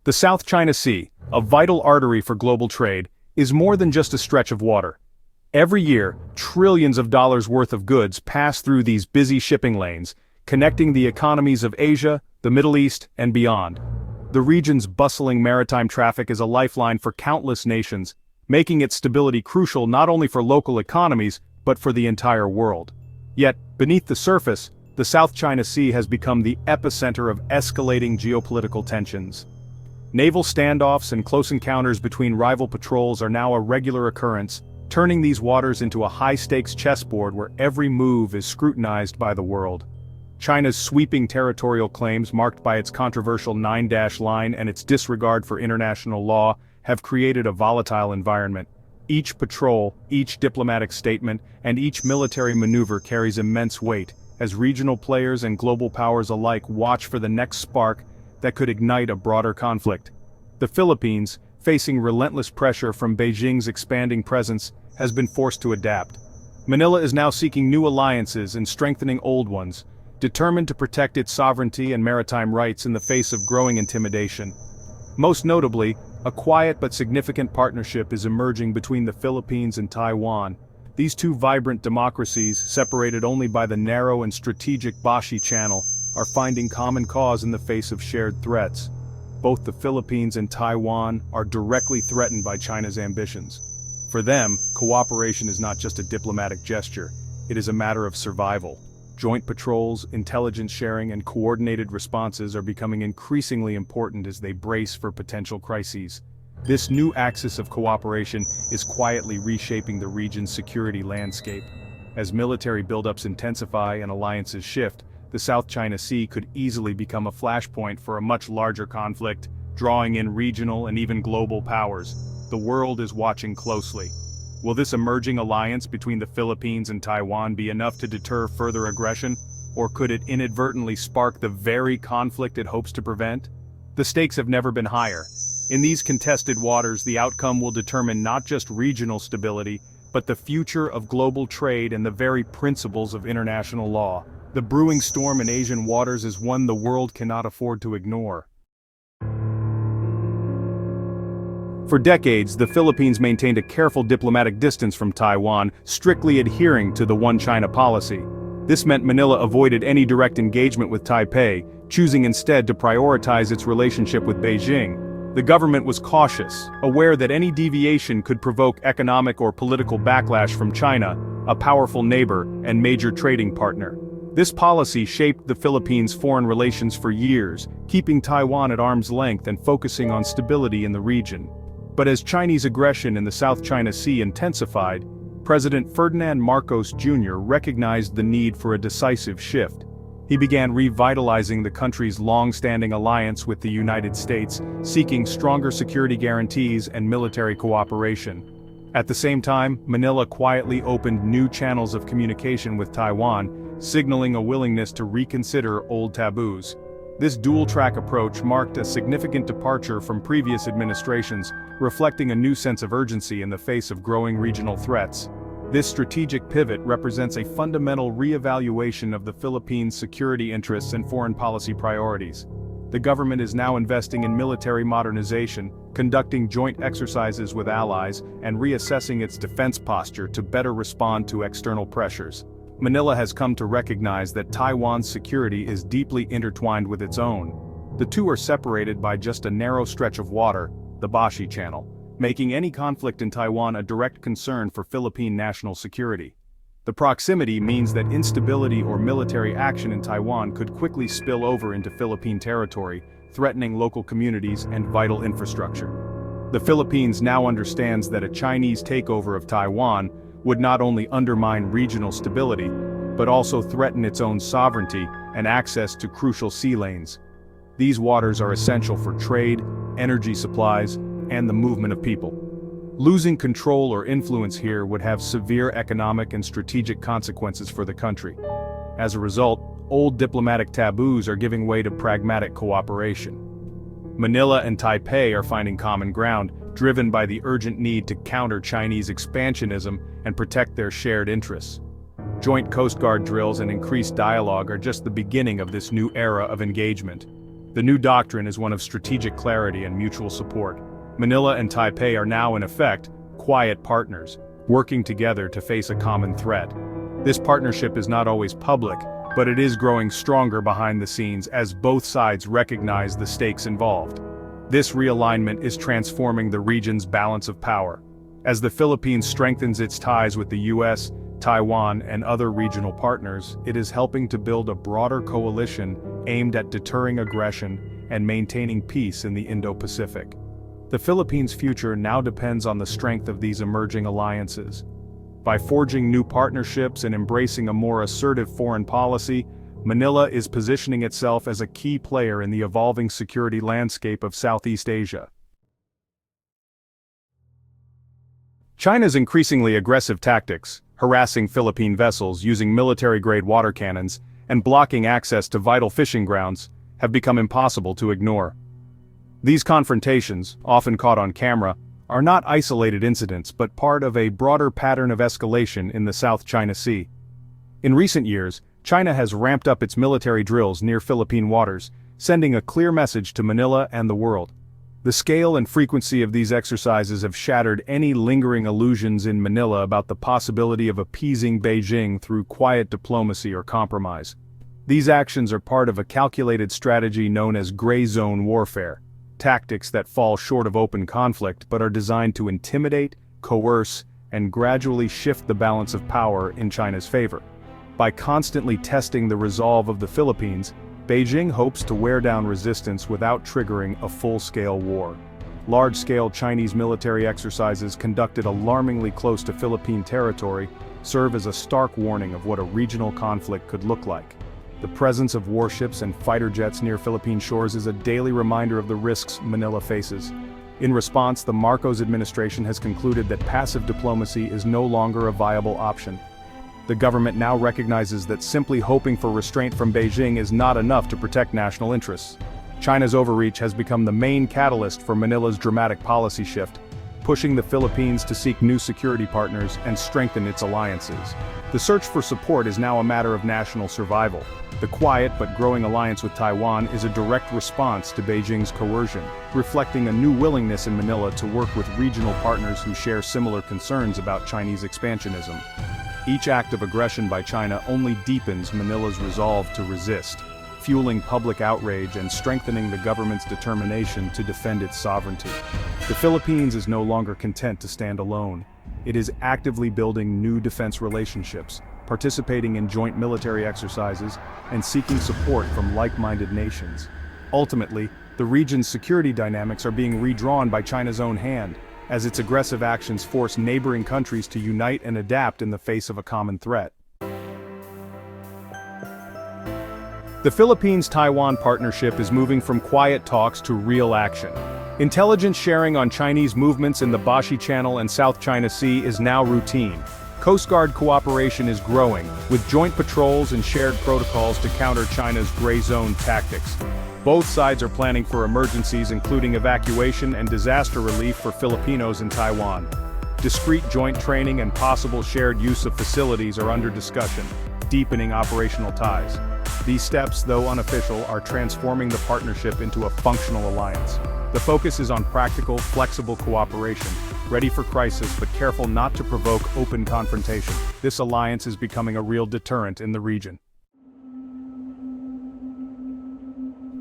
The South China Sea, a vital artery for global trade, is more than just a stretch of water. Every year, trillions of dollars worth of goods pass through these busy shipping lanes, connecting the economies of Asia, the Middle East, and beyond. The region's bustling maritime traffic is a lifeline for countless nations, making its stability crucial not only for local economies, but for the entire world. Yet, beneath the surface, the South China Sea has become the epicenter of escalating geopolitical tensions. Naval standoffs and close encounters between rival patrols are now a regular occurrence, turning these waters into a high-stakes chessboard where every move is scrutinized by the world. China's sweeping territorial claims, marked by its controversial nine-dash line and its disregard for international law, have created a volatile environment. Each patrol, each diplomatic statement, and each military maneuver carries immense weight, as regional players and global powers alike watch for the next spark that could ignite a broader conflict. The Philippines, facing relentless pressure from Beijing's expanding presence, has been forced to adapt. Manila is now seeking new alliances and strengthening old ones, determined to protect its sovereignty and maritime rights in the face of growing intimidation. Most notably, a quiet but significant partnership is emerging between the Philippines and Taiwan. These two vibrant democracies, separated only by the narrow and strategic Bashi Channel, are finding common cause in the face of shared threats. Both the Philippines and Taiwan are directly threatened by China's ambitions. For them, cooperation is not just a diplomatic gesture, it is a matter of survival. Joint patrols, intelligence sharing, and coordinated responses are becoming increasingly important as they brace for potential crises. This new axis of cooperation is quietly reshaping the region's security landscape. As military buildups intensify and alliances shift, the South China Sea could easily become a flashpoint for a much larger conflict, drawing in regional and even global powers. The world is watching closely. Will this emerging alliance between the Philippines and Taiwan be enough to deter further aggression, or could it inadvertently spark the very conflict it hopes to prevent? The stakes have never been higher. In these contested waters, the outcome will determine not just regional stability, but the future of global trade and the very principles of international law. The brewing storm in Asian waters is one the world cannot afford to ignore. For decades, the Philippines maintained a careful diplomatic distance from Taiwan, strictly adhering to the One China policy. This meant Manila avoided any direct engagement with Taipei, choosing instead to prioritize its relationship with Beijing. The government was cautious, aware that any deviation could provoke economic or political backlash from China, a powerful neighbor and major trading partner. This policy shaped the Philippines' foreign relations for years, keeping Taiwan at arm's length and focusing on stability in the region. But as Chinese aggression in the South China Sea intensified, President Ferdinand Marcos Jr. recognized the need for a decisive shift. He began revitalizing the country's long-standing alliance with the United States, seeking stronger security guarantees and military cooperation. At the same time, Manila quietly opened new channels of communication with Taiwan, signaling a willingness to reconsider old taboos. This dual-track approach marked a significant departure from previous administrations, reflecting a new sense of urgency in the face of growing regional threats. This strategic pivot represents a fundamental re-evaluation of the Philippines' security interests and foreign policy priorities. The government is now investing in military modernization, conducting joint exercises with allies, and reassessing its defense posture to better respond to external pressures. Manila has come to recognize that Taiwan's security is deeply intertwined with its own. The two are separated by just a narrow stretch of water, the Bashi Channel, making any conflict in Taiwan a direct concern for Philippine national security. The proximity means that instability or military action in Taiwan could quickly spill over into Philippine territory, threatening local communities and vital infrastructure. The Philippines now understands that a Chinese takeover of Taiwan would not only undermine regional stability, but also threaten its own sovereignty and access to crucial sea lanes. These waters are essential for trade, energy supplies, and the movement of people. Losing control or influence here would have severe economic and strategic consequences for the country. As a result, old diplomatic taboos are giving way to pragmatic cooperation. Manila and Taipei are finding common ground, driven by the urgent need to counter Chinese expansionism and protect their shared interests. Joint Coast Guard drills and increased dialogue are just the beginning of this new era of engagement. The new doctrine is one of strategic clarity and mutual support. Manila and Taipei are now, in effect, quiet partners, working together to face a common threat. This partnership is not always public, but it is growing stronger behind the scenes as both sides recognize the stakes involved. This realignment is transforming the region's balance of power. As the Philippines strengthens its ties with the US, Taiwan, and other regional partners, it is helping to build a broader coalition aimed at deterring aggression and maintaining peace in the Indo-Pacific. The Philippines' future now depends on the strength of these emerging alliances. By forging new partnerships and embracing a more assertive foreign policy, Manila is positioning itself as a key player in the evolving security landscape of Southeast Asia. China's increasingly aggressive tactics, harassing Philippine vessels using military-grade water cannons and blocking access to vital fishing grounds, have become impossible to ignore. These confrontations, often caught on camera, are not isolated incidents but part of a broader pattern of escalation in the South China Sea. In recent years, China has ramped up its military drills near Philippine waters, sending a clear message to Manila and the world. The scale and frequency of these exercises have shattered any lingering illusions in Manila about the possibility of appeasing Beijing through quiet diplomacy or compromise. These actions are part of a calculated strategy known as gray zone warfare, tactics that fall short of open conflict but are designed to intimidate, coerce, and gradually shift the balance of power in China's favor. By constantly testing the resolve of the Philippines, Beijing hopes to wear down resistance without triggering a full-scale war. Large-scale Chinese military exercises conducted alarmingly close to Philippine territory serve as a stark warning of what a regional conflict could look like. The presence of warships and fighter jets near Philippine shores is a daily reminder of the risks Manila faces. In response, the Marcos administration has concluded that passive diplomacy is no longer a viable option. The government now recognizes that simply hoping for restraint from Beijing is not enough to protect national interests. China's overreach has become the main catalyst for Manila's dramatic policy shift, pushing the Philippines to seek new security partners and strengthen its alliances. The search for support is now a matter of national survival. The quiet but growing alliance with Taiwan is a direct response to Beijing's coercion, reflecting a new willingness in Manila to work with regional partners who share similar concerns about Chinese expansionism. Each act of aggression by China only deepens Manila's resolve to resist, fueling public outrage and strengthening the government's determination to defend its sovereignty. The Philippines is no longer content to stand alone. It is actively building new defense relationships, participating in joint military exercises, and seeking support from like-minded nations. Ultimately, the region's security dynamics are being redrawn by China's own hand, as its aggressive actions force neighboring countries to unite and adapt in the face of a common threat. The Philippines-Taiwan partnership is moving from quiet talks to real action. Intelligence sharing on Chinese movements in the Bashi Channel and South China Sea is now routine. Coast Guard cooperation is growing, with joint patrols and shared protocols to counter China's gray zone tactics. Both sides are planning for emergencies including evacuation and disaster relief for Filipinos in Taiwan. Discrete joint training and possible shared use of facilities are under discussion, deepening operational ties. These steps, though unofficial, are transforming the partnership into a functional alliance. The focus is on practical, flexible cooperation, ready for crisis but careful not to provoke open confrontation. This alliance is becoming a real deterrent in the region.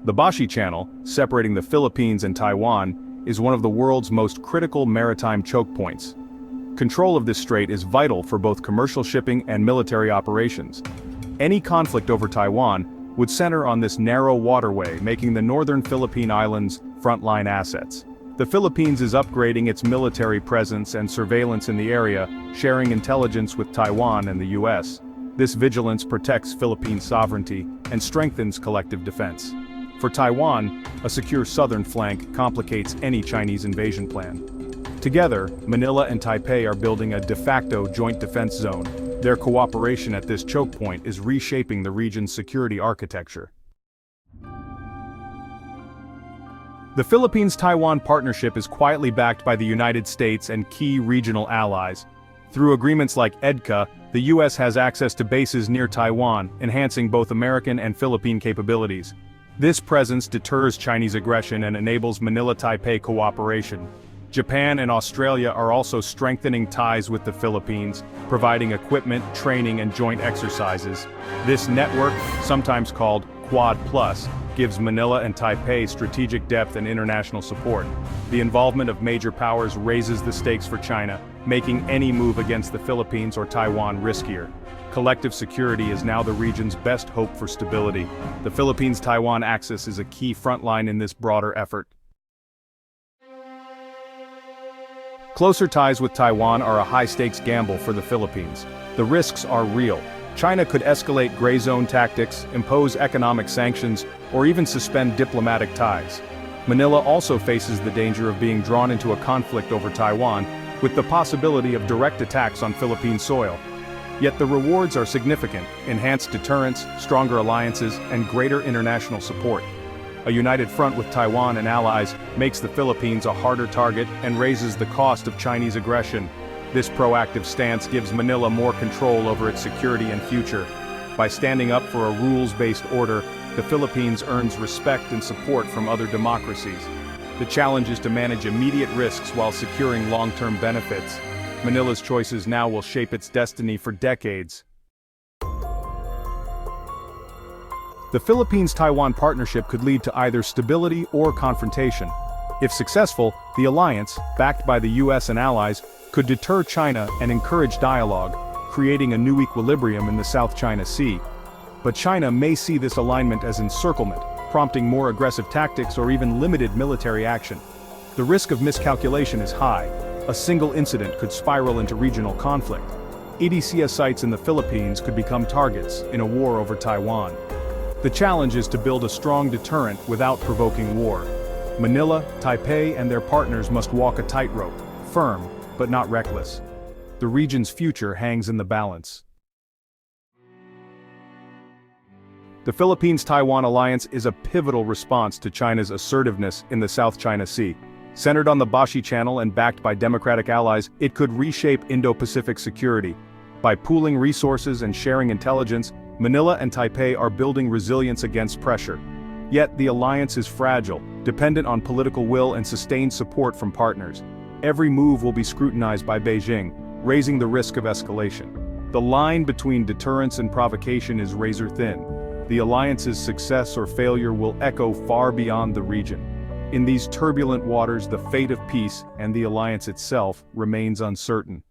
The Bashi Channel, separating the Philippines and Taiwan, is one of the world's most critical maritime choke points. Control of this strait is vital for both commercial shipping and military operations. Any conflict over Taiwan would center on this narrow waterway, making the northern Philippine Islands frontline assets. The Philippines is upgrading its military presence and surveillance in the area, sharing intelligence with Taiwan and the US. This vigilance protects Philippine sovereignty and strengthens collective defense. For Taiwan, a secure southern flank complicates any Chinese invasion plan. Together, Manila and Taipei are building a de facto joint defense zone. Their cooperation at this choke point is reshaping the region's security architecture. The Philippines-Taiwan partnership is quietly backed by the United States and key regional allies. Through agreements like EDCA, the US has access to bases near Taiwan, enhancing both American and Philippine capabilities. This presence deters Chinese aggression and enables Manila-Taipei cooperation. Japan and Australia are also strengthening ties with the Philippines, providing equipment, training, and joint exercises. This network, sometimes called Quad Plus, gives Manila and Taipei strategic depth and international support. The involvement of major powers raises the stakes for China, making any move against the Philippines or Taiwan riskier. Collective security is now the region's best hope for stability. The Philippines-Taiwan axis is a key frontline in this broader effort. Closer ties with Taiwan are a high-stakes gamble for the Philippines. The risks are real. China could escalate gray zone tactics, impose economic sanctions, or even suspend diplomatic ties. Manila also faces the danger of being drawn into a conflict over Taiwan, with the possibility of direct attacks on Philippine soil. Yet the rewards are significant: enhanced deterrence, stronger alliances, and greater international support. A united front with Taiwan and allies makes the Philippines a harder target and raises the cost of Chinese aggression. This proactive stance gives Manila more control over its security and future. By standing up for a rules-based order, the Philippines earns respect and support from other democracies. The challenge is to manage immediate risks while securing long-term benefits. Manila's choices now will shape its destiny for decades. The Philippines-Taiwan partnership could lead to either stability or confrontation. If successful, the alliance, backed by the US and allies, could deter China and encourage dialogue, creating a new equilibrium in the South China Sea. But China may see this alignment as encirclement, prompting more aggressive tactics or even limited military action. The risk of miscalculation is high. A single incident could spiral into regional conflict. EDCS sites in the Philippines could become targets in a war over Taiwan. The challenge is to build a strong deterrent without provoking war. Manila, Taipei, and their partners must walk a tightrope, firm, but not reckless. The region's future hangs in the balance. The Philippines-Taiwan alliance is a pivotal response to China's assertiveness in the South China Sea. Centered on the Bashi Channel and backed by democratic allies, it could reshape Indo-Pacific security. By pooling resources and sharing intelligence, Manila and Taipei are building resilience against pressure. Yet the alliance is fragile, dependent on political will and sustained support from partners. Every move will be scrutinized by Beijing, raising the risk of escalation. The line between deterrence and provocation is razor-thin. The alliance's success or failure will echo far beyond the region. In these turbulent waters, the fate of peace, and the alliance itself, remains uncertain.